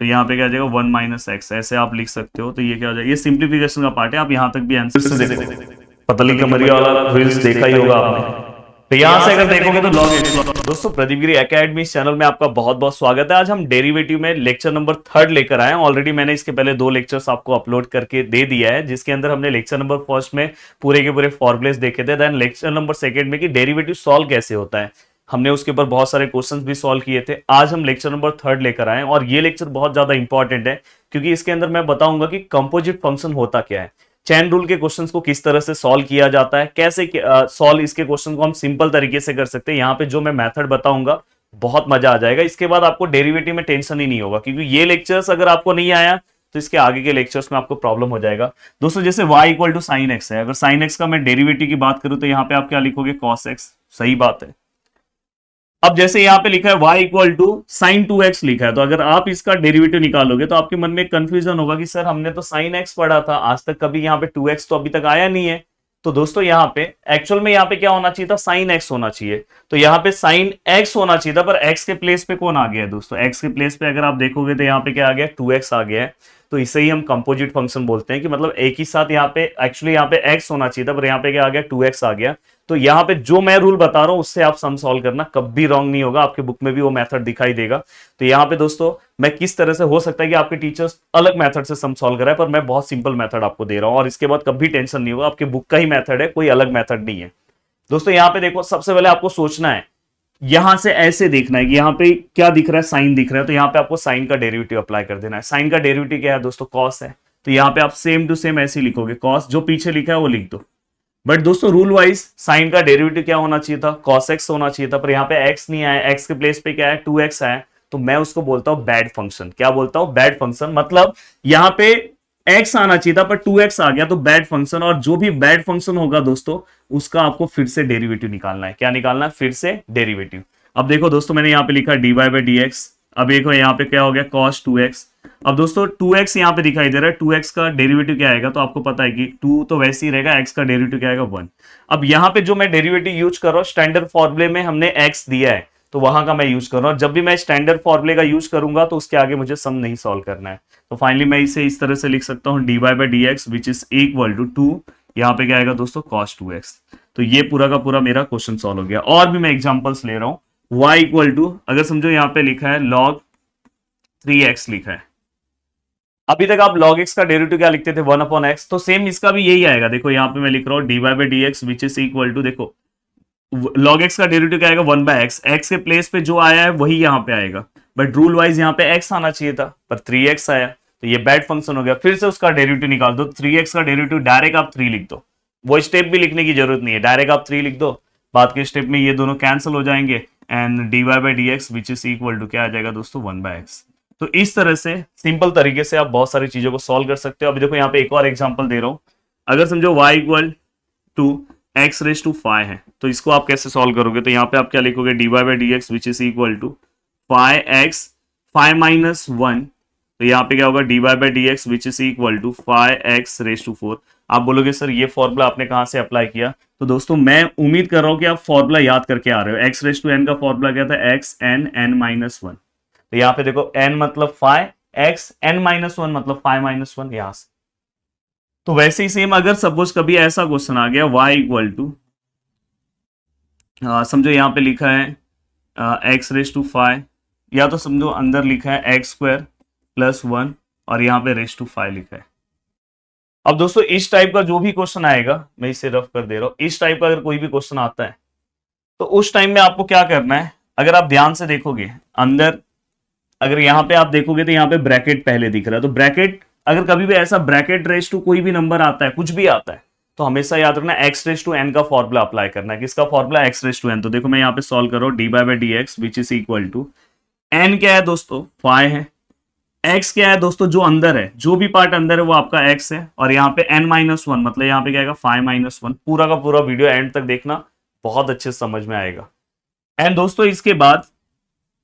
तो यहाँ पे क्या आ जाएगा 1 माइनस एक्स, ऐसे आप लिख सकते हो। तो ये क्या हो जाएगा, ये सिंप्लीफिकेशन का पार्ट है, आप यहाँ तक भी आंसर से देखो। पतली कमरिया वाला रील्स देखा ही होगा आपने। तो यहां से अगर देखोगे तो लॉग एक्स। दोस्तों प्रदीप गिरी एकेडमी चैनल में आपका बहुत बहुत स्वागत है। आज हम डेरिवेटिव में लेक्चर नंबर 3 लेकर आए हैं। ऑलरेडी मैंने इसके पहले 2 लेक्चर्स आपको अपलोड करके दे दिया है, जिसके अंदर हमने लेक्चर नंबर फर्स्ट में पूरे के पूरे फॉर्मुलेस देखे थे। देन लेक्चर नंबर सेकंड में कि डेरिवेटिव सॉल्व कैसे होता है, हमने उसके ऊपर बहुत सारे क्वेश्चंस भी सॉल्व किए थे। आज हम लेक्चर नंबर 3 लेकर आए हैं और ये लेक्चर बहुत ज्यादा इंपॉर्टेंट है, क्योंकि इसके अंदर मैं बताऊंगा कि कंपोजिट फंक्शन होता क्या है, चैन रूल के क्वेश्चंस को किस तरह से सॉल्व किया जाता है, कैसे सॉल्व इसके क्वेश्चन को हम सिंपल तरीके से कर सकते हैं। यहाँ पे जो मैं मेथड बताऊंगा बहुत मजा आ जाएगा। इसके बाद आपको डेरिवेटिव में टेंशन ही नहीं होगा, क्योंकि ये लेक्चर्स अगर आपको नहीं आया तो इसके आगे के लेक्चर्स में आपको प्रॉब्लम हो जाएगा। दोस्तों जैसे y equal to sine x है, अगर साइन एक्स का मैं डेरिवेटिव की बात करूं तो यहाँ पे आप क्या लिखोगे, कॉस एक्स। सही बात है। अब जैसे यहाँ पे लिखा है y equal to sign 2x लिखा है, तो अगर आप इसका डेरिवेटिव निकालोगे तो आपके मन में एक कंफ्यूजन होगा कि सर हमने तो साइन x पढ़ा था, आज तक कभी यहाँ पे 2x तो अभी तक आया नहीं है। तो दोस्तों यहाँ पे एक्चुअल में यहाँ पे क्या होना चाहिए था, साइन x होना चाहिए। तो यहाँ पे साइन x होना चाहिए था, पर x के प्लेस पे कौन आ गया है दोस्तों, x के प्लेस पे अगर आप देखोगे तो यहाँ पे क्या आ गया, 2x आ गया है। तो इसे ही हम कंपोजिट फंक्शन बोलते हैं कि मतलब एक ही साथ यहाँ पे एक्चुअली यहाँ पे x होना चाहिए था, पर यहाँ पे क्या आ गया, 2x आ गया। तो यहाँ पे जो मैं रूल बता रहा हूं उससे आप सम सॉल्व करना, कभी रॉन्ग नहीं होगा, आपके बुक में भी वो मेथड दिखाई देगा। तो यहाँ पे दोस्तों मैं किस तरह से, हो सकता है कि आपके टीचर्स अलग मेथड से सम सॉल्व कराए, पर मैं बहुत सिंपल मेथड आपको दे रहा हूं और इसके बाद कभी टेंशन नहीं होगा, आपके बुक का ही मेथड है, कोई अलग मेथड नहीं है। दोस्तों यहाँ पे देखो, सबसे पहले आपको सोचना है, यहां से ऐसे देखना है कि यहाँ पे क्या दिख रहा है, साइन दिख रहा है, तो यहाँ पे आपको साइन का डेरिवेटिव अप्लाई कर देना है। साइन का डेरिवेटिव क्या है दोस्तों, कॉस है। तो यहाँ पे आप सेम टू सेम ऐसे लिखोगे, कॉस, जो पीछे लिखा है वो लिख दो। बट दोस्तों रूल वाइज साइन का डेरिवेटिव क्या होना चाहिए था, cos x होना चाहिए था, पर यहाँ पे x नहीं आया, x के प्लेस पे क्या है, 2x आया। तो मैं उसको बोलता हूं बैड फंक्शन। क्या बोलता हूं, बैड फंक्शन। मतलब यहाँ पे x आना चाहिए था पर 2x आ गया, तो बैड फंक्शन। और जो भी बैड फंक्शन होगा दोस्तों, उसका आपको फिर से डेरिवेटिव निकालना है। क्या निकालना है, फिर से डेरिवेटिव। अब देखो दोस्तों, मैंने यहाँ पे लिखा dy बाई डी एक्स। अब देखो यहाँ पे क्या हो गया, cos 2x। अब दोस्तों 2x यहाँ पे दिखाई दे रहा है, 2x का डेरिवेटिव क्या आएगा, तो आपको पता है कि 2 तो वैसे ही रहेगा, x का डेरिवेटिव क्या आएगा, 1। अब यहाँ पे जो मैं डेरिवेटिव यूज कर रहा हूँ, स्टैंडर्ड फॉर्मूले में हमने x दिया है, तो वहां का मैं यूज कर रहा हूँ। जब भी मैं स्टैंडर्ड फॉर्मूले का यूज करूंगा तो उसके आगे मुझे सम नहीं सॉल्व करना है। तो फाइनली मैं इसे इस तरह से लिख सकता हूँ, dy by d x which is equal to 2, यहाँ पे क्या आएगा दोस्तों, cos 2x। तो ये पूरा का पूरा मेरा क्वेश्चन सॉल्व हो गया। और भी मैं एग्जांपल्स ले रहा हूँ, y इक्वल टू, अगर समझो यहाँ पे लिखा है log 3x लिखा है। अभी तक आप log x का डेरिवेटिव क्या लिखते थे, 1 अपॉन एक्स, तो सेम इसका भी यही आएगा। देखो यहाँ पे मैं लिख रहा हूँ dy by d x which is equal to, देखो log x का डेरिवेटिव क्या आएगा, 1 बाय एक्स। एक्स के प्लेस पे जो आया है वही यहाँ पे आएगा, बट रूल वाइज यहाँ पे x आना चाहिए था, पर 3x आया, तो ये बैड फंक्शन हो गया। फिर से उसका डेरिवेटिव निकाल दो, 3x का डेरिवेटिव डायरेक्ट आप 3 लिख दो, वो स्टेप भी लिखने की जरूरत नहीं है, डायरेक्ट आप 3 लिख दो। बाद के स्टेप में ये दोनों कैंसिल हो जाएंगे and dy by d x which is equal to क्या आ जाएगा दोस्तों, 1 बाय एक्स। तो इस तरह से सिंपल तरीके से आप बहुत सारी चीजों को सॉल्व कर सकते हो। अभी देखो यहाँ पे एक और एग्जांपल दे रहा हूं, अगर समझो y equal to x raise to 5 है, तो इसको आप कैसे सॉल्व करोगे, तो यहाँ पे आप क्या लिखोगे, dy by d x which is equal to 5x 5 minus 1। तो यहाँ पे क्या होगा, dy by d x which is equal to 5x raise to 4। आप बोलोगे सर ये फॉर्मूला आपने कहां से अप्लाई किया, तो दोस्तों मैं उम्मीद कर रहा हूं कि आप फॉर्मूला याद करके आ रहे हो। x रेस टू n का फॉर्मूला क्या था, x n n माइनस 1। तो यहाँ पे देखो n मतलब 5, x n माइनस 1 मतलब 5 माइनस 1, यहां से। तो वैसे ही सेम अगर सपोज कभी ऐसा क्वेश्चन आ गया, y इक्वल टू, समझो यहाँ पे लिखा है x रेस टू 5, या तो समझो अंदर लिखा है x स्क्वायर प्लस 1 और यहाँ पे रेस टू 5 लिखा है। अब दोस्तों इस टाइप का जो भी क्वेश्चन आएगा, मैं इसे रफ कर दे रहा हूं, इस टाइप का अगर कोई भी क्वेश्चन आता है तो उस टाइम में आपको क्या करना है, अगर आप ध्यान से देखोगे अंदर, अगर यहाँ पे आप देखोगे तो यहाँ पे ब्रैकेट पहले दिख रहा है, तो ब्रैकेट, अगर कभी भी ऐसा ब्रैकेट रेस टू कोई भी नंबर आता है, कुछ भी आता है, तो हमेशा याद रखना एक्स रेस टू एन का फॉर्मूला अप्लाई करना है। किसका formula, x raise to n. तो देखो मैं यहाँ पे सॉल्व कर रहा हूँ, d by d x which is equal to, n क्या है दोस्तों, 5 है, एक्स क्या है दोस्तों, जो अंदर है, जो भी पार्ट अंदर है वो आपका एक्स है, और यहाँ पे एन माइनस 1 मतलब यहाँ पे क्या आएगा, 5 माइनस 1। पूरा का पूरा वीडियो एंड तक देखना, बहुत अच्छे से समझ में आएगा। एंड दोस्तों इसके बाद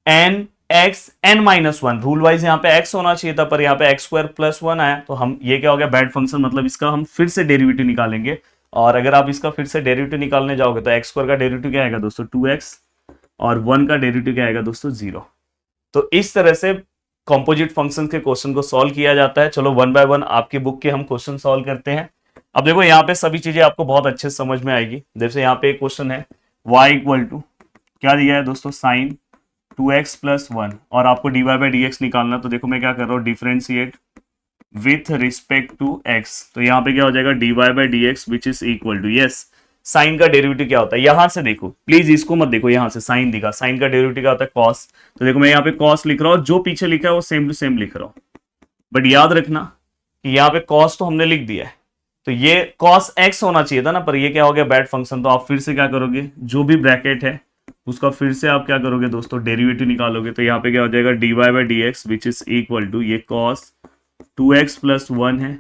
n x n minus 1, rule wise यहाँ पे एक्स होना चाहिए था, पर यहाँ पे एक्स स्क्वायर प्लस 1 आया, तो हम ये क्या हो गया, बैड फंक्शन। मतलब इसका हम फिर से डेरिवेटिव निकालेंगे, और अगर आप इसका फिर से डेरिवेटिव निकालने जाओगे तो एक्स स्क्वायर का डेरिवेटिव क्या आएगा दोस्तों, 2x, और 1 का डेरिवेटिव क्या आएगा दोस्तों, 0। तो इस तरह से कंपोजिट फंक्शन के क्वेश्चन को सॉल्व किया जाता है। चलो वन बाय वन आपकी बुक के हम क्वेश्चन सॉल्व करते हैं। अब देखो यहाँ पे सभी चीजें आपको बहुत अच्छे से समझ में आएगी। जैसे यहाँ पे एक क्वेश्चन है y इक्वल टू क्या दिया है दोस्तों, साइन 2x प्लस 1 और आपको dy बाई डी एक्स निकालना। तो देखो मैं क्या कर रहा हूँ, differentiate with respect to x। तो यहाँ पे क्या हो जाएगा, dy by d x which is equal to, yes sine का डेरिवेटिव क्या होता है, यहां से देखो प्लीज, इसको मत देखो, यहां से साइन दिखा, साइन का डेरिवेटिव क्या होता है, कॉस। तो देखो मैं यहाँ पे कॉस लिख रहा हूँ, जो पीछे लिखा है वो सेम टू सेम लिख रहा हूँ, बट याद रखना कि यहाँ पे कॉस तो हमने लिख दिया है, तो ये कॉस एक्स होना चाहिए था ना, पर ये क्या हो गया, बैड फंक्शन। तो आप फिर से क्या करोगे, जो भी ब्रैकेट है उसका फिर से आप क्या करोगे दोस्तों, डेरिवेटिव निकालोगे। तो यहाँ पे क्या हो जाएगा, dy by d x which is equal to, ये कॉस 2x प्लस 1 है।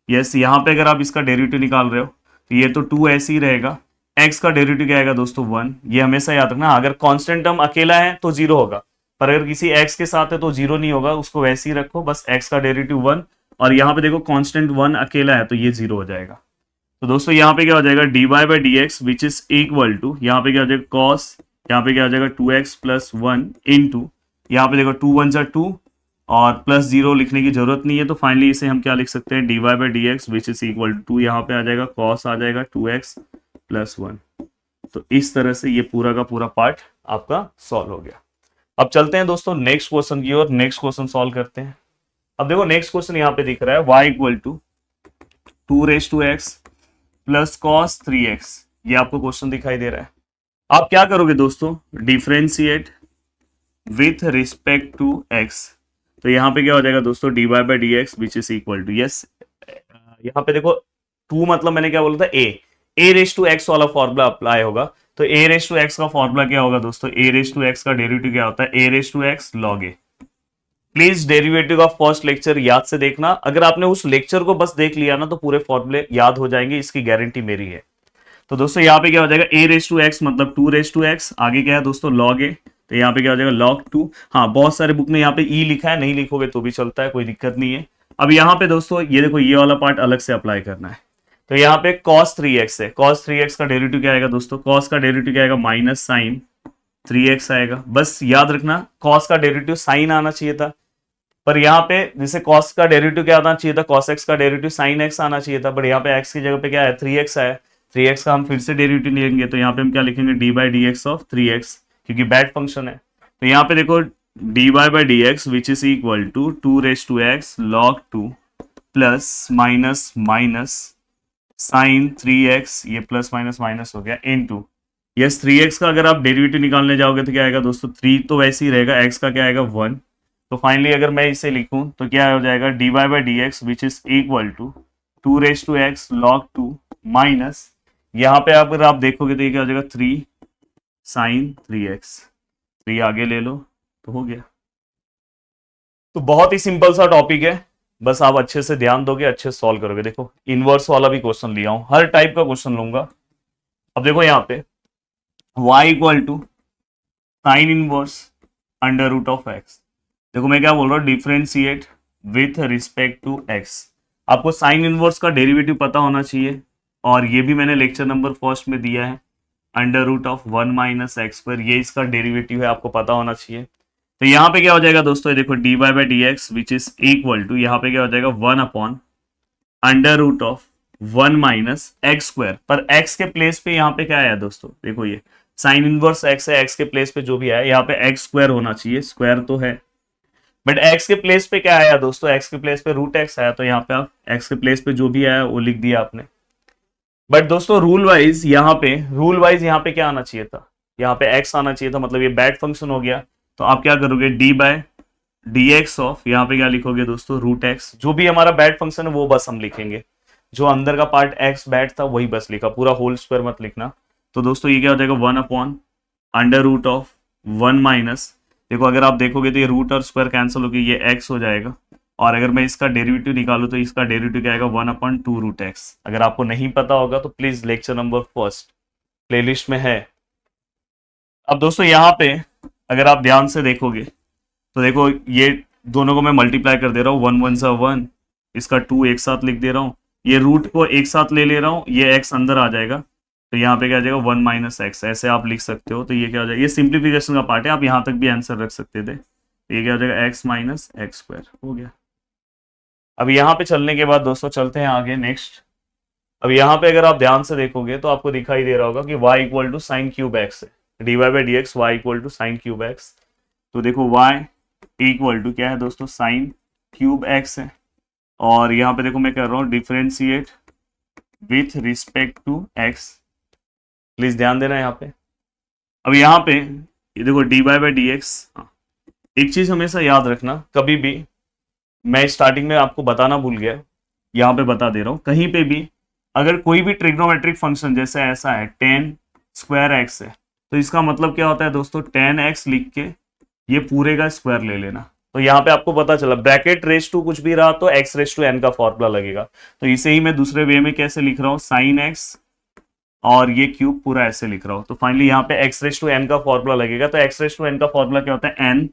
यस, यहाँ पे अगर आप इसका डेरिवेटिव निकाल रहे हो तो ये तो 2 ऐसे ही रहेगा, x का डेरिवेटिव क्या आएगा दोस्तों 1। ये हमेशा याद रखना, अगर कांस्टेंट टर्म अकेला है तो 0 होगा, पर अगर किसी x के साथ है तो 0 नहीं होगा, उसको वैसे ही रखो, बस x का डेरिवेटिव 1। और यहाँ पे देखो कांस्टेंट 1 अकेला है तो ये 0 हो जाएगा। तो दोस्तों यहाँ पे क्या हो जाएगा, dy by d x which is equal to, यहाँ पे क्या हो जाएगा कॉस, यहाँ पे क्या हो जाएगा 2x प्लस 1 इंटू, यहाँ पे देखो 2 1 2 और प्लस 0 लिखने की जरूरत नहीं है। तो फाइनली इसे हम क्या लिख सकते हैं, dy by d x which is equal to, यहाँ पे आ जाएगा कॉस आ जाएगा 2x प्लस 1। तो इस तरह से ये पूरा का पूरा पार्ट आपका सॉल्व हो गया। अब चलते हैं दोस्तों नेक्स्ट क्वेश्चन की ओर, नेक्स्ट क्वेश्चन सॉल्व करते हैं। अब देखो नेक्स्ट क्वेश्चन यहाँ पे दिख रहा है y equal to 2x plus cos 3x, ये आपको क्वेश्चन दिखाई दे रहा है। आप क्या करोगे दोस्तों, differentiate with respect to x। तो यहाँ पे क्या हो जाएगा दोस्तों, dy by d x which is equal to, yes यहाँ पे देखो 2 मतलब मैंने क्या बोला था, a रेस टू एक्स वाला फॉर्मूला अप्लाई होगा। तो a रेस टू एक्स का फॉर्मूला क्या होगा दोस्तों, a रेस टू एक्स का डेरिवेटिव क्या होता है, a raise to x log a। Please derivative का फर्स्ट लेक्चर याद से देखना, अगर आपने उस लेक्चर को बस देख लिया ना तो पूरे फॉर्मूले याद हो जाएंगे, इसकी गारंटी मेरी है। तो दोस्तों यहाँ पे क्या हो जाएगा, a रेस टू एक्स मतलब 2 रेस टू एक्स, आगे क्या है दोस्तों लॉग a, तो यहाँ पे क्या हो जाएगा log 2। हाँ बहुत सारे बुक में यहाँ पे e लिखा है, नहीं लिखोगे तो भी चलता है, कोई दिक्कत नहीं है। अब यहाँ पे दोस्तों ये देखो, ये वाला पार्ट अलग से अप्लाई करना है। तो यहाँ पे cos 3x है, cos 3x का डेरिवेटिव क्या आएगा दोस्तों, cos का डेरिवेटिव क्या आएगा, माइनस साइन 3x आएगा। बस याद रखना cos का डेरिवेटिव साइन आना चाहिए था, पर यहाँ पे जैसे cos का डेरिवेटिव क्या आना चाहिए था, cos x का डेरिवेटिव sin x आना चाहिए था, बट यहाँ पे x की जगह पे क्या है 3x आया। 3x का हम फिर से डेरिवेटिव लेंगे, तो यहाँ पे हम क्या लिखेंगे, D by d x of 3x, क्योंकि बैड फंक्शन है। तो यहाँ पे देखो dy by d x which is equal to 2 raise to x log 2 plus minus minus sine 3x, ये प्लस माइनस माइनस हो गया इनटू, यस 3x का अगर आप डेरिवेटिव निकालने जाओगे तो क्या आएगा दोस्तों, 3 तो वैसे ही रहेगा, x का क्या आएगा 1। तो फाइनली अगर मैं इसे लिखूं तो क्या हो जाएगा, dy by d x which is equal to 2 raise to x log 2 minus, यहाँ पे अगर आप देखोगे तो ये क्या हो जाएगा 3 साइन 3x, 3 आगे ले लो तो हो गया। तो बहुत ही सिंपल सा टॉपिक है, बस आप अच्छे से ध्यान दोगे, अच्छे से सॉल्व करोगे। देखो इनवर्स वाला भी क्वेश्चन लिया हूं, हर टाइप का क्वेश्चन लूंगा। अब देखो यहाँ पे y equal to sine inverse under root of x। देखो मैं क्या बोल रहा हूँ, differentiate with respect to x। आपको साइन इनवर्स का डेरिवेटिव पता होना चाहिए, और ये भी मैंने लेक्चर नंबर फर्स्ट में दिया है, under root of 1 minus x square, ये इसका डेरिवेटिव है, आपको पता होना चाहिए। तो यहाँ पे क्या हो जाएगा दोस्तों, देखो dy by d x which is equal to, यहाँ पे क्या हो जाएगा 1 upon under root of 1 minus x square, पर x के प्लेस पे यहाँ पे क्या आया दोस्तों, देखो ये साइन इनवर्स x है, x के प्लेस पे जो भी आया यहाँ पे एक्स स्क्वायर होना चाहिए, स्क्वायर तो है, बट x के प्लेस पे क्या आया दोस्तों, x के प्लेस पे रूट x आया, तो यहाँ पे आप x के प्लेस पे जो भी आया वो लिख दिया आपने। बट दोस्तों रूल वाइज यहाँ पे क्या आना चाहिए था, यहाँ पे x आना चाहिए था, मतलब ये बैड फंक्शन हो गया। तो आप क्या करोगे, D by d x of, यहाँ पे क्या लिखोगे दोस्तों रूट एक्स, जो भी हमारा बैड फंक्शन है वो बस हम लिखेंगे, जो अंदर का पार्ट x बैड था वही बस लिखा, पूरा होल स्क्वायर मत लिखना। तो दोस्तों ये क्या हो जाएगा 1 upon under root of 1 minus, देखो अगर आप देखोगे तो ये रूट और स्क्वायर कैंसिल होगी, ये x हो जाएगा, और अगर मैं इसका डेरिवेटिव निकालूं तो इसका डेरिवेटिव क्या आएगा 1 अपॉन 2 रूट एक्स। अगर आपको नहीं पता होगा तो please lecture number first playlist में है। अब दोस्तों यहाँ पे अगर आप ध्यान से देखोगे तो देखो ये दोनों को मैं मल्टीप्लाई कर दे रहा हूँ, 1 1 सा 1, इसका 2 एक साथ लिख दे रहा हूँ, ये रूट को एक साथ ले रहा हूँ, ये x अंदर आ जाएगा, तो यहाँ पे क्या आ जाएगा 1 माइनस एक्स, ऐसे आप लिख सकते हो। तो ये क्या हो जाएगा, ये सिंप्लीफिकेशन का पार्ट है, आप यहाँ तक भी आंसर रख सकते थे, ये क्या हो जाएगा, एक्स माइनस एक्स स्क्वायर हो गया। अब यहाँ पे चलने के बाद दोस्तों चलते हैं आगे नेक्स्ट। अब यहाँ पे अगर आप ध्यान से देखोगे तो आपको दिखाई दे रहा होगा कि y equal to sine cube x है, d y by d x y equal to sine cube x. तो देखो y इक्वल टू क्या है दोस्तों, साइन क्यूब एक्स है, और यहाँ पे देखो मैं कर रहा हूँ differentiate with respect to x, please ध्यान देना यहाँ पे। अब यहाँ पे ये देखो d y by d x, एक चीज हमेशा याद रखना, कभी भी मैं स्टार्टिंग में आपको बताना भूल गया, यहाँ पे बता दे रहा हूँ, कहीं पे भी अगर कोई भी ट्रिग्नोमेट्रिक फंक्शन जैसे ऐसा है tan स्क्वायर एक्स है, तो इसका मतलब क्या होता है दोस्तों, tan x लिख के ये पूरे का स्क्वायर ले लेना। तो यहाँ पे आपको पता चला ब्रैकेट रेस टू कुछ भी रहा तो x रेस टू n का फॉर्मूला लगेगा। तो इसे ही मैं दूसरे वे में कैसे लिख रहा हूँ, साइन x और ये क्यूब पूरा ऐसे लिख रहा हूँ। तो फाइनली यहाँ पे x रेस टू n का फॉर्मूला लगेगा। तो x रेस टू n का फॉर्मूला क्या होता है, n,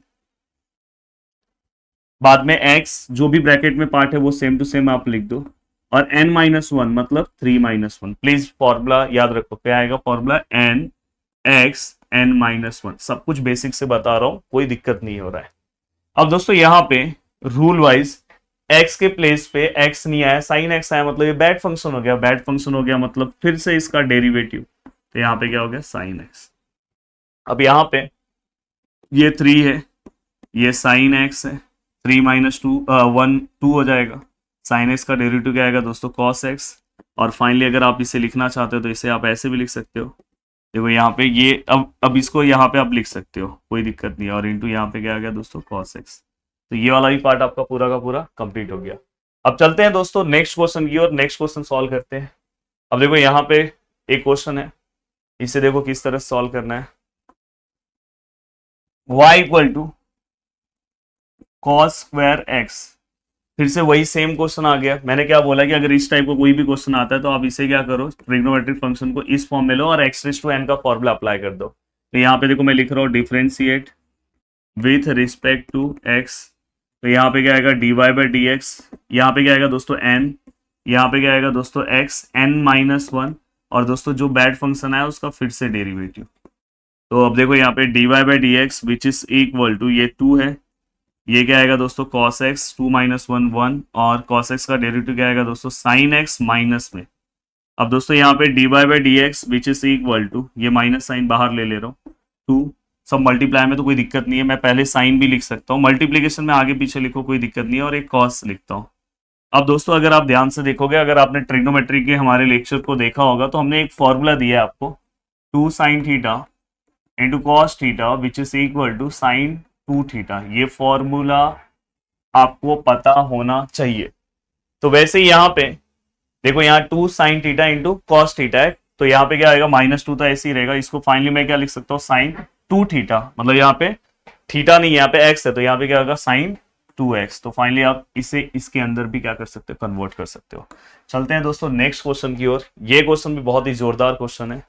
बाद में x जो भी ब्रैकेट में पार्ट है वो सेम टू सेम आप लिख दो, और n माइनस वन मतलब 3 माइनस वन। प्लीज फॉर्मूला याद रखो, क्या आएगा formula, n x n minus one. सब कुछ बेसिक से बता रहा हूं, कोई दिक्कत नहीं हो रहा है। अब दोस्तों यहाँ पे रूल वाइज x के प्लेस पे x नहीं आया, साइन x आया, मतलब ये बैड फंक्शन हो गया। बैड फंक्शन हो गया मतलब फिर से इसका डेरिवेटिव, तो यहाँ पे क्या हो गया, साइन x। अब यहाँ पे ये 3 है, ये साइन x है, 3 माइनस 2 1 2 हो जाएगा। साइन एक्स का डेरिवेटिव क्या आएगा दोस्तों, कॉस एक्स। और फाइनली अगर आप इसे लिखना चाहते हो तो इसे आप ऐसे भी लिख सकते हो, देखो यहाँ पे ये अब इसको यहाँ पे आप लिख सकते हो, कोई दिक्कत नहीं है। और इंटू यहाँ पे क्या आ गया दोस्तों, कॉस एक्स। तो ये वाला भी पार्ट आपका पूरा का पूरा कंप्लीट हो गया। अब चलते हैं दोस्तों नेक्स्ट क्वेश्चन की और नेक्स्ट क्वेश्चन सॉल्व करते हैं। अब देखो यहाँ पे एक क्वेश्चन है, इसे देखो किस तरह सॉल्व करना है। y equal to cos square x, फिर से वही सेम क्वेश्चन आ गया। मैंने क्या बोला कि अगर इस टाइप का कोई भी क्वेश्चन आता है तो आप इसे क्या करो, ट्रिग्नोमेट्रिक फंक्शन को इस फॉर्म में लो और एक्स रेज़ टू n का फॉर्मूला अप्लाई कर दो। तो यहाँ पे देखो मैं लिख रहा हूँ differentiate with respect to x। तो यहाँ पे क्या आएगा, d y by d x, यहाँ पे क्या आएगा दोस्तों n, यहाँ पे क्या आएगा दोस्तों x n माइनस वन, और दोस्तों जो बैड फंक्शन है उसका फिर से डेरिवेटिव। तो अब देखो यहाँ पे d y by d x which is equal to, ये 2 है, ये क्या आएगा दोस्तों cos x, 2 माइनस वन 1, और cos x का डेरिवेटिव क्या आएगा दोस्तों, sin x माइनस में। अब दोस्तों यहाँ पे d y by d x which is equal to, ये माइनस साइन बाहर ले रहा हूँ, 2, सब मल्टीप्लाई में तो कोई दिक्कत नहीं है, मैं पहले साइन भी लिख सकता हूँ, मल्टीप्लीकेशन में आगे पीछे लिखो कोई दिक्कत नहीं है, और एक कॉस लिखता हूँ। अब दोस्तों अगर आप ध्यान से देखोगे, अगर आपने ट्रिग्नोमेट्री के हमारे लेक्चर को देखा होगा तो हमने एक फॉर्मूला दिया है आपको, 2 sine theta into cos theta which is equal to sine 2 theta. ये फॉर्मूला आपको पता होना चाहिए। तो वैसे ही यहाँ पे देखो, यहाँ 2 sine theta into cos theta है, तो यहाँ पे क्या आएगा, -2 तो ऐसे ही रहेगा। इसको फाइनली मैं क्या लिख सकता हूँ, साइन 2 थीटा, मतलब यहाँ पे थीटा नहीं है, यहाँ पे एक्स है, तो यहाँ पे क्या होगा, साइन 2x। तो फाइनली आप इसे इसके अंदर भी क्या कर सकते हो, कन्वर्ट कर सकते हो। चलते हैं दोस्तों नेक्स्ट क्वेश्चन की ओर। ये क्वेश्चन भी बहुत ही जोरदार क्वेश्चन है।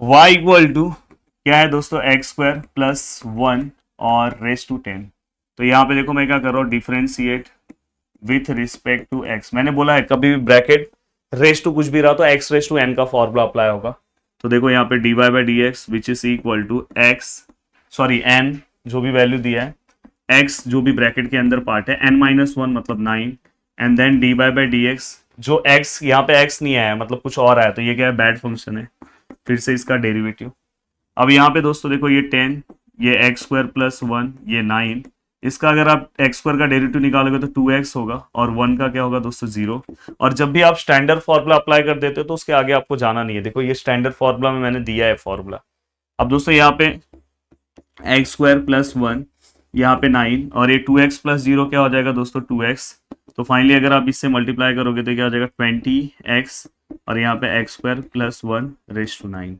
y इक्वल टू क्या है दोस्तों, एक्स स्क्वायर प्लस 1 और रेस टू 10। तो यहाँ पे देखो मैं क्या कर रहा हूँ, differentiate with respect to x। मैंने बोला है कभी भी ब्रैकेट रेस टू कुछ भी रहा तो x रेस टू n का फॉर्मूला अप्लाई होगा। तो देखो यहाँ पे d y by d x which is equal to n जो भी वैल्यू दिया है, x जो भी ब्रैकेट के अंदर पार्ट है, n माइनस वन मतलब 9, and then d y by d x, जो x यहाँ पे x नहीं आया मतलब कुछ और आया, तो ये क्या है, बैड फंक्शन है, फिर से इसका डेरिवेटिव। अब यहाँ पे दोस्तों देखो ये 10, ये एक्स स्क्वायर प्लस 1, ये 9, इसका अगर आप एक्स स्क्वायर का डेरिवेटिव निकालोगे तो 2x होगा, और 1 का क्या होगा दोस्तों 0। और जब भी आप स्टैंडर्ड फॉर्मूला अप्लाई कर देते हो तो उसके आगे आपको जाना नहीं है। देखो ये स्टैंडर्ड फॉर्मूला में मैंने दिया है फॉर्मूला। अब दोस्तों यहाँ पे एक्स स्क्वायर प्लस 1, यहाँ पे 9, और ये 2x प्लस 0 क्या हो जाएगा दोस्तों, 2x। तो फाइनली अगर आप इससे मल्टीप्लाई करोगे तो क्या हो जाएगा, 20x, और यहाँ पे x square plus 1 raise to 9।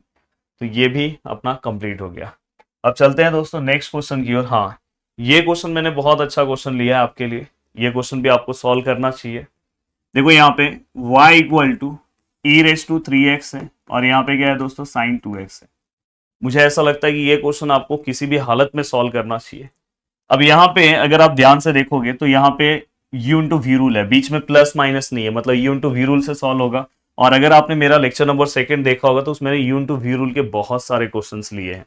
तो ये भी अपना कंप्लीट हो गया। अब चलते हैं दोस्तों नेक्स्ट क्वेश्चन की ओर। हाँ, ये क्वेश्चन मैंने बहुत अच्छा क्वेश्चन लिया है आपके लिए, ये क्वेश्चन भी आपको सॉल्व करना चाहिए। देखो यहाँ पे y equal to e raise to 3x है, और यहाँ पे क्या है दोस्तों, साइन 2x है। मुझे ऐसा लगता है कि ये क्वेश्चन आपको किसी भी हालत में सॉल्व करना चाहिए। अब यहाँ पे अगर आप ध्यान से देखोगे तो यहाँ पे u इंटू वी रूल है, बीच में प्लस माइनस नहीं है, मतलब u इंटू वी रूल से सॉल्व होगा। और अगर आपने मेरा लेक्चर नंबर 2 देखा होगा तो उसमें u इंटू वी रूल के बहुत सारे क्वेश्चंस लिए हैं।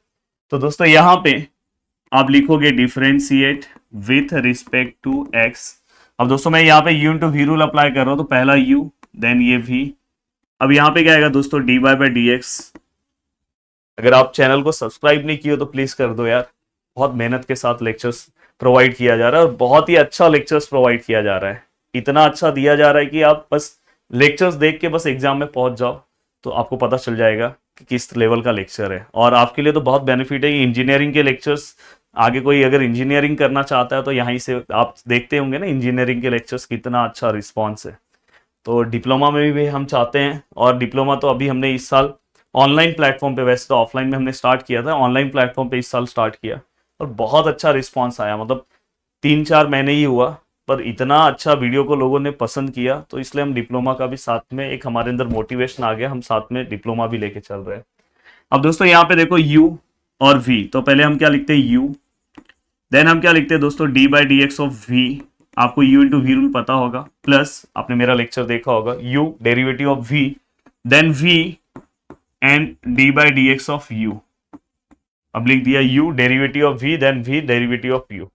तो दोस्तों यहाँ पे आप लिखोगे differentiate with respect to x. अब दोस्तों मैं यहाँ पे u into v rule apply कर रहा हूं, तो पहला यू देन ये वी। अब यहाँ पे क्या आएगा दोस्तों, d y by d x. अगर आप चैनल को सब्सक्राइब नहीं किए तो प्लीज कर दो यार, बहुत मेहनत के साथ लेक्चर्स प्रोवाइड किया जा रहा है और बहुत ही अच्छा लेक्चर्स प्रोवाइड किया जा रहा है। इतना अच्छा दिया जा रहा है कि आप बस लेक्चर्स देख के बस एग्जाम में पहुंच जाओ तो आपको पता चल जाएगा कि किस लेवल का लेक्चर है। और आपके लिए तो बहुत बेनिफिट है, इंजीनियरिंग के लेक्चर्स आगे कोई अगर इंजीनियरिंग करना चाहता है तो यहीं से आप देखते होंगे ना इंजीनियरिंग के लेक्चर्स कितना अच्छा रिस्पॉन्स है। तो डिप्लोमा में भी हम चाहते हैं, और डिप्लोमा तो अभी हमने इस साल ऑनलाइन प्लेटफॉर्म पे, वैसे तो ऑफलाइन में हमने स्टार्ट किया था, ऑनलाइन प्लेटफॉर्म पे इस साल स्टार्ट किया और बहुत अच्छा रिस्पॉन्स आया। मतलब 3-4 महीने ही हुआ पर इतना अच्छा वीडियो को लोगों ने पसंद किया, तो इसलिए हम डिप्लोमा का भी साथ में, एक हमारे अंदर मोटिवेशन आ गया, हम साथ में डिप्लोमा भी लेके चल रहे हैं। अब दोस्तों यहाँ पे देखो u और v, तो पहले हम क्या लिखते हैं u, देन हम क्या लिखते हैं दोस्तों d by d x of v। आपको u इंटू वी रूल पता होगा, प्लस आपने मेरा लेक्चर देखा होगा, u derivative of v then v and d by d x of u। अब लिख दिया u derivative of v then v derivative of u।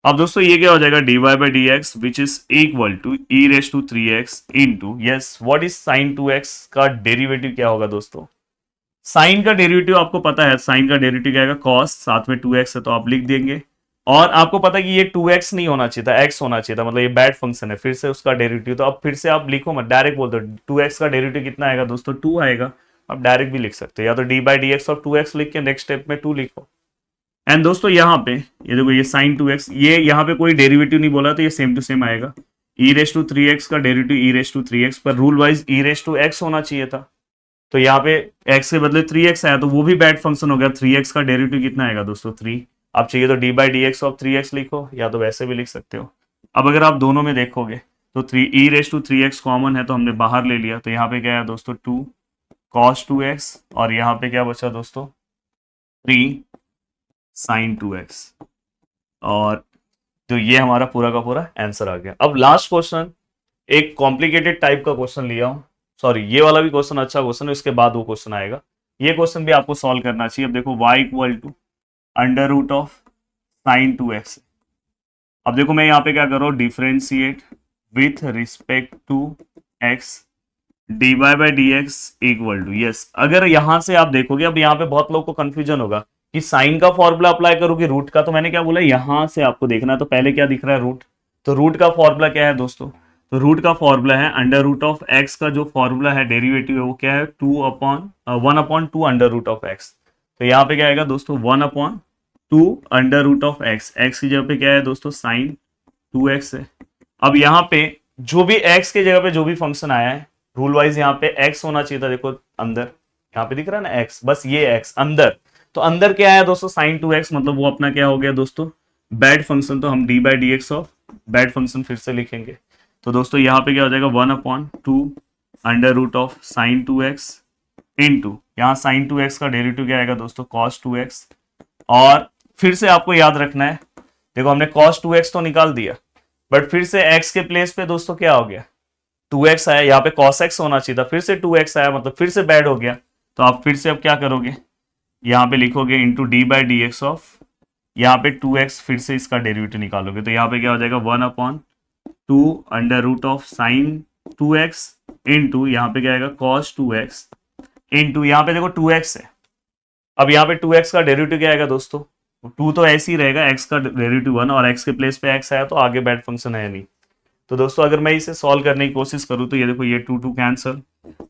अब दोस्तों ये क्या हो जाएगा, d y by d x which is equal to e raise to 3x into, yes what is sine 2x का डेरिवेटिव क्या होगा दोस्तों। साइन का डेरिवेटिव आपको पता है, साइन का डेरिवेटिव क्या आएगा कॉस, साथ में 2x है तो आप लिख देंगे। और आपको पता है कि ये 2x नहीं होना चाहिए था, x होना चाहिए था, मतलब ये बैड फंक्शन है, फिर से उसका डेरिवेटिव। तो अब फिर से आप लिखो मत, डायरेक्ट बोल दो 2x का डेरिवेटिव कितना आएगा दोस्तों, 2 आएगा। आप डायरेक्ट भी लिख सकते हो, या तो डी बाई डी एक्स और 2x लिख के नेक्स्ट स्टेप में 2 लिखो। एंड दोस्तों यहाँ पे ये देखो, ये साइन 2x, ये यहाँ पे कोई डेरिवेटिव नहीं बोला तो ये सेम टू सेम आएगा। ई रेस टू 3x का derivative E raise to 3x, पर rule wise e raise to x होना चाहिए था, तो यहाँ पे x के बदले 3x आया तो वो भी बैड फंक्शन हो गया। 3x का डेरिवेटिव कितना आएगा दोस्तों 3। आप चाहिए तो D by d x of 3x लिखो, या तो वैसे भी लिख सकते हो। अब अगर आप दोनों में देखोगे तो 3 ई रेस टू 3x कॉमन है तो हमने बाहर ले लिया, तो यहाँ पे क्या है दोस्तों 2 cos 2x, और यहाँ पे क्या बचा दोस्तों 3 sin 2x। और तो ये हमारा पूरा का पूरा आंसर आ गया। अब लास्ट क्वेश्चन, एक कॉम्प्लिकेटेड टाइप का क्वेश्चन लिया हूं, सॉरी ये वाला भी क्वेश्चन अच्छा क्वेश्चन है, इसके बाद वो क्वेश्चन आएगा। ये क्वेश्चन भी आपको सॉल्व करना चाहिए। अब देखो y equal to under root of sine 2x। अब देखो मैं यहाँ पे क्या कर रहा हूँ, differentiate with respect to x d y by d x equal to, yes अगर यहां से आप देखोगे, अब यहाँ पे बहुत लोग को कंफ्यूजन होगा कि साइन का फॉर्मूला अप्लाई करो कि रूट का। तो मैंने क्या बोला, यहां से आपको देखना है, तो पहले क्या दिख रहा है रूट, तो रूट का फॉर्मूला क्या है दोस्तों, तो रूट का फॉर्मूला है अंडर रूट ऑफ एक्स का जो फॉर्मूला है डेरिवेटिव है वो क्या है 1/2 अंडर रूट ऑफ एक्स। तो यहाँ पे क्या आएगा दोस्तों 1/2 under root of x, x की जगह पे क्या है दोस्तों साइन 2x है। अब यहाँ पे जो भी x की जगह पे जो भी फंक्शन आया है, रूल वाइज यहाँ पे x होना चाहिए था, देखो अंदर यहाँ पे दिख रहा है ना x, बस ये x अंदर, तो अंदर क्या है दोस्तों साइन 2x, मतलब वो अपना क्या हो गया दोस्तों बैड फंक्शन, तो हम D by d x of bad function फिर से लिखेंगे। तो दोस्तों यहाँ पे क्या हो जाएगा 1/2 under root of sine 2x into, यहाँ साइन 2x का डेरिवेटिव क्या आएगा दोस्तों cos 2x। और फिर से आपको याद रखना है, देखो हमने cos 2x तो निकाल दिया, बट फिर से x के प्लेस पे दोस्तों क्या हो गया 2x आया, यहाँ पे cos x होना चाहिए था, फिर से 2x आया, मतलब फिर से बैड हो गया। तो आप फिर से अब क्या करोगे, यहाँ पे लिखोगे into D by d x of, यहाँ पे 2x, फिर से इसका डेरिवेटिव निकालोगे, तो यहाँ पे क्या हो जाएगा 1/2 under root of sine 2x into, यहाँ पे क्या आएगा cos 2x इंटू, यहाँ पे देखो 2x है, अब यहाँ पे 2x का डेरिवेटिव क्या आएगा दोस्तों, 2 तो ऐसे ही रहेगा, x का डेरिवेटिव 1, और x के प्लेस पे x आया तो आगे बैड फंक्शन है नहीं। तो दोस्तों अगर मैं इसे सॉल्व करने की कोशिश करूं तो ये देखो ये 2 कैंसल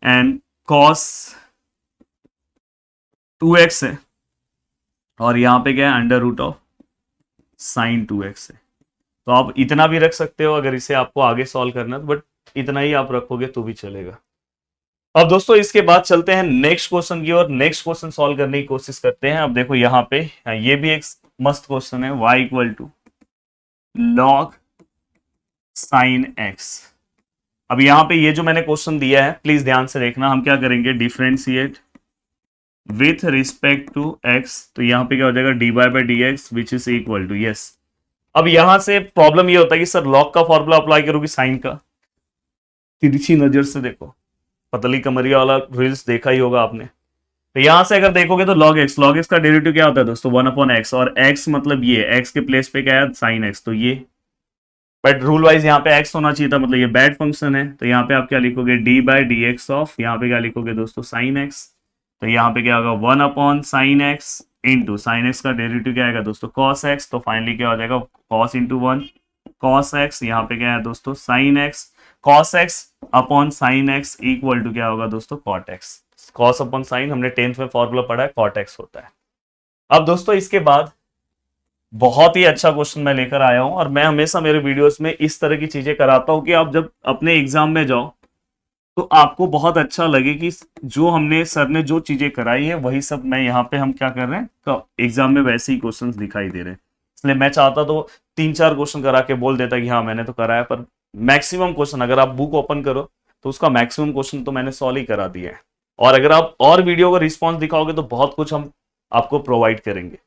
एंड cos 2x है, और यहाँ पे क्या है under root of sine 2x है। तो आप इतना भी रख सकते हो अगर इसे आपको आगे सॉल्व करना है, बट इतना ही आप रखोगे तो भी चलेगा। अब दोस्तों इसके बाद चलते हैं नेक्स्ट क्वेश्चन की ओर, नेक्स्ट क्वेश्चन सॉल्व करने की कोशिश करते हैं। अब देखो यहाँ पे ये भी एक मस्त क्वेश्चन है, y equal to log sine x। अब यहाँ पे ये जो मैंने क्वेश्चन दिया है प्लीज ध्यान से देखना, हम क्या करेंगे differentiate with respect to x, तो यहाँ पे क्या हो जाएगा d y by d x which is equal to, yes अब यहां से प्रॉब्लम ये होता है कि सर लॉग का फॉर्मूला अप्लाई करोगे साइन का, तिरछी नजर से देखो, पतली कमरिया वाला रील्स देखा ही होगा आपने, तो यहां से अगर देखोगे तो log x का डेरिवेटिव क्या होता है दोस्तों 1/x, और x मतलब ये x के प्लेस पे क्या है sin x, तो ये, बट रूल वाइज यहाँ पे x होना चाहिए था, मतलब ये बैड फंक्शन है, तो यहाँ पे आप क्या लिखोगे d/dx ऑफ, यहाँ पे क्या लिखोगे दोस्तों sin x, तो यहाँ पे क्या होगा 1/sin x into sin x का डेरिवेटिव क्या आएगा दोस्तों cos x, तो फाइनली क्या हो जाएगा cos इंटू 1 cos x, यहाँ पे क्या है दोस्तों sin x, cos x upon sin x equal to क्या होगा दोस्तों cot x, cos upon sin हमने 10th में फॉर्मूला पढ़ा है, cot x होता है। अब दोस्तों इसके बाद बहुत ही अच्छा क्वेश्चन मैं लेकर आया हूं, और मैं हमेशा मेरे वीडियोस में इस तरह की चीजें कराता हूं कि आप जब अपने एग्जाम में जाओ तो आपको बहुत अच्छा लगे कि जो हमने सर ने जो चीजें कराई है वही सब मैं यहाँ पे हम क्या कर रहे हैं, तो एग्जाम में वैसे ही क्वेश्चंस दिखाई दे रहे हैं। इसलिए मैं चाहता तो 3-4 क्वेश्चन करा के बोल देता कि हाँ मैंने तो कराया, पर मैक्सिमम क्वेश्चन अगर आप बुक ओपन करो तो उसका मैक्सिमम क्वेश्चन तो मैंने सॉल्व ही करा दिया है, और अगर आप और वीडियो का रिस्पॉन्स दिखाओगे तो बहुत कुछ हम आपको प्रोवाइड करेंगे।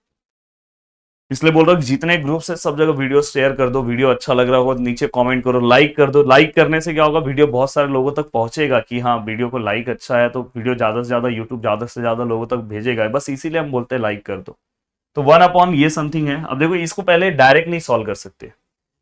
इसलिए बोल रहा हूँ जितने ग्रुप्स है सब जगह वीडियो शेयर कर दो, वीडियो अच्छा लग रहा होगा तो नीचे कमेंट करो, लाइक कर दो, लाइक करने से क्या होगा वीडियो बहुत सारे लोगों तक पहुंचेगा कि हाँ वीडियो को लाइक अच्छा है, तो वीडियो ज्यादा से ज्यादा यूट्यूब ज्यादा से ज्यादा लोगों तक भेजेगा, बस इसीलिए हम बोलते हैं लाइक कर दो। तो 1/, ये समथिंग है। अब देखो इसको पहले डायरेक्ट नहीं सॉल्व कर सकते,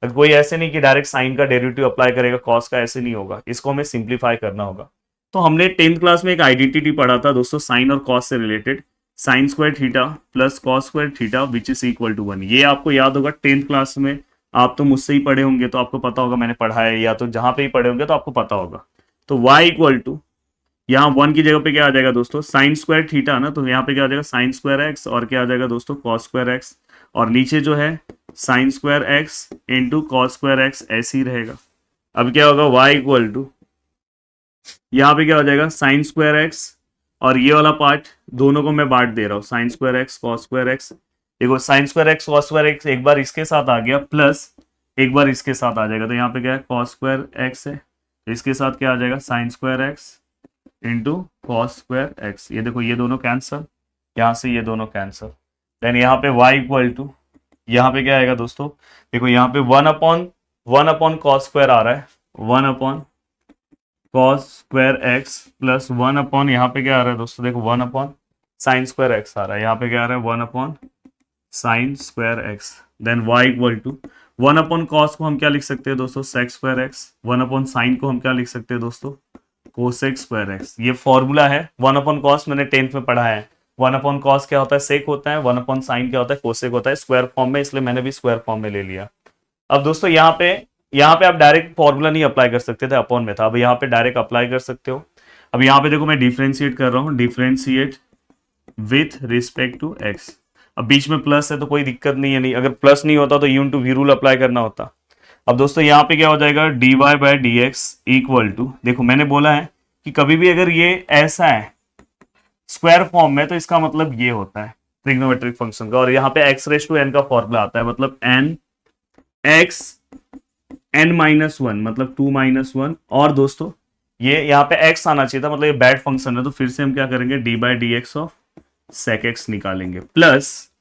कोई ऐसे नहीं कि डायरेक्ट साइन का डेरिवेटिव अप्लाई करेगा कॉस का, ऐसे नहीं होगा, इसको हमें सिंप्लीफाई करना होगा। तो हमने 10th क्लास में एक आइडेंटिटी पढ़ा था दोस्तों साइन और कॉस से related, sine square theta plus cos square theta which is equal to 1, ये आपको याद होगा 10th क्लास में, आप तो मुझसे ही पढ़े होंगे तो आपको पता होगा मैंने पढ़ा है, या तो जहां पे ही पढ़े होंगे तो आपको पता होगा। तो y इक्वल टू, यहाँ 1 की जगह पे क्या आ जाएगा दोस्तों साइन स्क्वायर थीटा ना, तो यहाँ पे क्या आ जाएगा साइन स्क्वायर एक्स, और क्या आ जाएगा दोस्तों कॉस स्क्वायर एक्स, और नीचे जो है sign square x into cos square x, ऐसे ही रहेगा। अब क्या होगा y इक्वल टू, यहाँ पे क्या हो जाएगा साइन स्क्वायर एक्स, और ये वाला पार्ट दोनों को मैं बांट दे रहा हूँ, sine square x cos square x, देखो sine square x cos square x एक बार इसके साथ आ गया, प्लस एक बार इसके साथ आ जाएगा, तो यहाँ पे क्या है कॉस स्क्वायर एक्स है, तो इसके साथ क्या आ जाएगा sign square x into cos square x, ये देखो ये दोनों कैंसल, यहाँ से ये दोनों कैंसल, देन यहाँ पे y इक्वल टू, यहाँ पे क्या आएगा दोस्तों, देखो यहाँ पे 1/1 कॉस स्क्वायर आ रहा है, 1/ कॉस स्क्वायर एक्स प्लस 1/, यहाँ पे क्या आ रहा है दोस्तों देखो 1/ साइन स्क्वायर एक्स आ रहा है, यहाँ पे क्या आ रहा है 1/ sine square x, then y equal to 1/ cos को हम क्या लिख सकते हैं दोस्तों सेक स्क्वायर एक्स, 1/ साइन को हम क्या लिख सकते हैं दोस्तों कोसेक स्क्वायर एक्स, ये फॉर्मूला है। 1/ कॉस मैंने 10th में पढ़ा है, 1/ कॉस क्या होता है सेक होता है, 1/ साइन क्या होता है कोसेक होता है, स्क्वायर फॉर्म में, इसलिए मैंने भी स्क्वायर फॉर्म में ले लिया। अब दोस्तों यहाँ पे आप डायरेक्ट फॉर्मूला नहीं अप्लाई कर सकते थे, अपॉन में था, अब यहाँ पे डायरेक्ट अप्लाई कर सकते हो। अब यहाँ पे देखो मैं डिफ्रेंशिएट कर रहा हूँ, differentiate with respect to x, अब बीच में प्लस है तो कोई दिक्कत नहीं है, नहीं अगर प्लस नहीं होता तो यून टू वी रूल अप्लाई करना होता। अब दोस्तों यहाँ पे क्या हो जाएगा dy/dx इक्वल टू, देखो मैंने बोला है कि कभी भी अगर ये ऐसा है स्क्वायर फॉर्म में तो इसका मतलब ये होता है ट्रिग्नोमेट्रिक फंक्शन का, और यहाँ पे x⁻n का फॉर्मूला आता है, मतलब n(x n-1) मतलब 2-1, और दोस्तों ये यहाँ पे x आना चाहिए था, मतलब ये बैड फंक्शन है, तो फिर से हम क्या करेंगे d/dx ऑफ sec x निकालेंगे, प्लस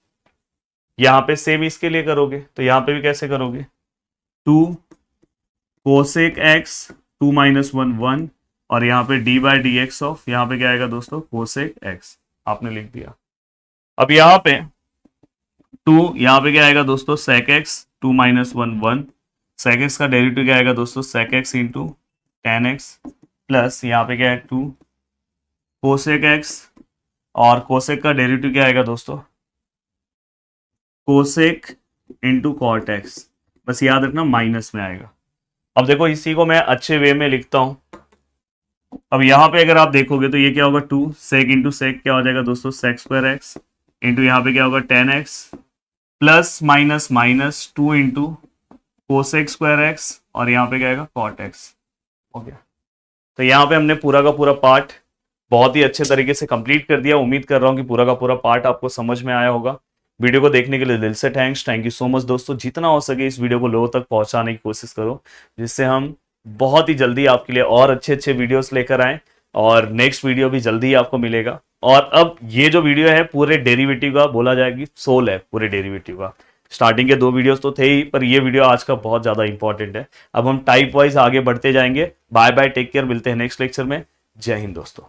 यहाँ पे सेम इसके लिए करोगे तो यहाँ पे भी कैसे करोगे 2 कोसेक x 2-1 1, और यहाँ पे d/dx ऑफ, यहाँ पे क्या आएगा दोस्तों कोसेक x, आपने लिख दिया। अब यहाँ पे 2, यहाँ पे क्या आएगा दोस्तों sec x 2-1 1, sec x का डेरिवेटिव क्या आएगा दोस्तों sec x into tan x, plus यहाँ पे क्या है 2 कोसेक x, और कोसेक का डेरिवेटिव क्या आएगा दोस्तों कोसेक इंटू कॉट x, बस याद रखना माइनस में आएगा। अब देखो इसी को मैं अच्छे वे में लिखता हूं, अब यहाँ पे अगर आप देखोगे तो ये क्या होगा 2 सेक इंटू सेक क्या हो जाएगा दोस्तों सेक स्क्वायर एक्स, इंटू यहाँ पे क्या होगा tan x, plus minus minus 2 into cosec square x, और यहाँ पे क्या आएगा कॉट एक्स, हो गया। तो यहाँ पे हमने पूरा का पूरा पार्ट बहुत ही अच्छे तरीके से कंप्लीट कर दिया। उम्मीद कर रहा हूँ कि पूरा का पूरा पार्ट आपको समझ में आया होगा। वीडियो को देखने के लिए दिल से थैंक यू सो मच दोस्तों। जितना हो सके इस वीडियो को लोगों तक पहुंचाने की कोशिश करो, जिससे हम बहुत ही जल्दी आपके लिए और अच्छे अच्छे वीडियोस लेकर आए, और नेक्स्ट वीडियो भी जल्दी ही आपको मिलेगा। और अब ये जो वीडियो है पूरे डेरिवेटिव का बोला जाएगा, सोल है पूरे डेरिवेटिव का। स्टार्टिंग के 2 वीडियोस तो थे ही, पर ये वीडियो आज का बहुत ज्यादा इंपॉर्टेंट है। अब हम टाइप वाइज आगे बढ़ते जाएंगे। बाय बाय, टेक केयर, मिलते हैं नेक्स्ट लेक्चर में। जय हिंद दोस्तों।